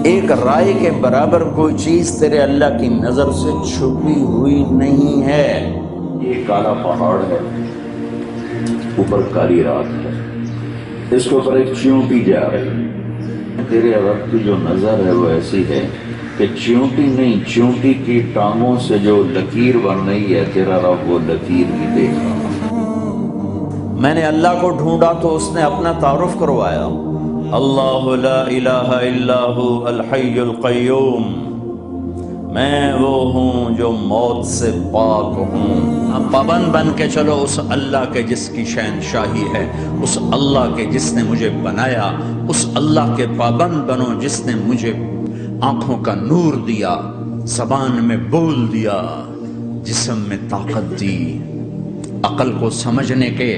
ایک رائے کے برابر کوئی چیز تیرے اللہ کی نظر سے چھپی ہوئی نہیں ہے۔ یہ کالا پہاڑ ہے، اوپر کالی رات ہے، اس کے اوپر ایک چیونٹی جا رہی ہے۔ تیرے رب کی جو نظر ہے وہ ایسی ہے کہ چیونٹی نہیں، چیونٹی کی ٹانگوں سے جو لکیر بن رہی ہے تیرا رب وہ لکیر بھی دیکھ رہا۔ میں نے اللہ کو ڈھونڈا تو اس نے اپنا تعارف کروایا، اللہ لا الہ الا ہو الحی القیوم، میں وہ ہوں جو موت سے پاک ہوں۔ اب پابند بن کے چلو اس اللہ کے جس کی شہنشاہی ہے، اس اللہ کے جس نے مجھے بنایا، اس اللہ کے پابند بنو جس نے مجھے آنکھوں کا نور دیا، زبان میں بول دیا، جسم میں طاقت دی، عقل کو سمجھنے کے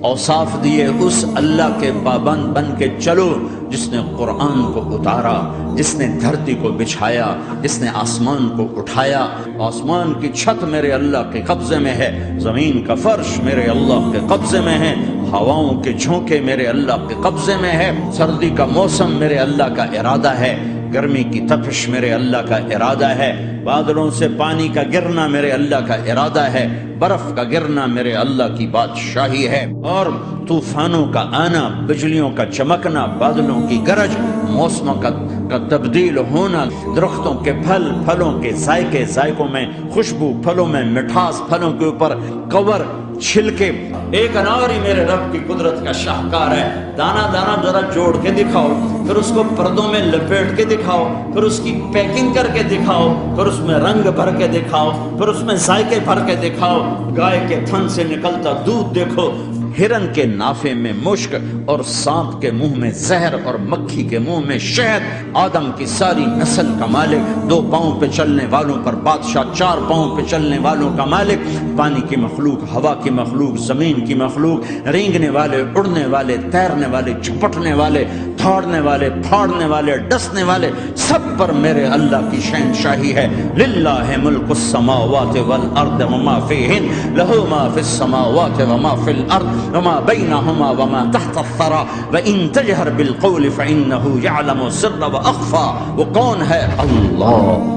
اوصاف دیے۔ اس اللہ کے پابند بن کے چلو جس نے قرآن کو اتارا، جس نے دھرتی کو بچھایا، جس نے آسمان کو اٹھایا۔ آسمان کی چھت میرے اللہ کے قبضے میں ہے، زمین کا فرش میرے اللہ کے قبضے میں ہے، ہواؤں کے جھونکے میرے اللہ کے قبضے میں ہے، سردی کا موسم میرے اللہ کا ارادہ ہے، گرمی کی تپش میرے اللہ کا ارادہ ہے، بادلوں سے پانی کا گرنا میرے اللہ کا ارادہ ہے، برف کا گرنا میرے اللہ کی بادشاہی ہے، اور طوفانوں کا آنا، بجلیوں کا چمکنا، بادلوں کی گرج، موسموں کا تبدیل ہونا، درختوں کے پھل، پھلوں کے ذائقے، ذائقوں میں خوشبو، پھلوں میں مٹھاس، پھلوں کے اوپر کور، چھلکے۔ ایک انار ہی میرے رب کی قدرت کا شاہکار ہے، دانہ دانہ ذرا جوڑ کے دکھاؤ، پھر اس کو پردوں میں لپیٹ کے دکھاؤ، پھر اس کی پیکنگ کر کے دکھاؤ، پھر اس میں رنگ بھر کے دکھاؤ، پھر اس میں ذائقے بھر کے دکھاؤ، گائے کے تھن سے نکلتا دودھ دیکھو، ہرن کے نافے میں مشک اور سانپ کے منہ میں زہر اور مکھی کے منہ میں شہد، آدم کی ساری نسل کا مالک، 2 پاؤں پہ چلنے والوں پر بادشاہ، 4 پاؤں پہ چلنے والوں کا مالک، پانی کی مخلوق، ہوا کی مخلوق، زمین کی مخلوق، رینگنے والے، اڑنے والے، تیرنے والے، جھپٹنے والے، دھاڑنے والے، پھاڑنے والے، ڈسنے والے، سب پر میرے اللہ کی شہنشاہی ہے۔ للہ ملک السماوات والارض وما فیہن، لہ ما فی السماوات وما فی الارض وما بینہما وما تحت الثری وان تجہر بالقول فانہ یعلم السر واخفی۔ وہ کون ہے؟ اللہ۔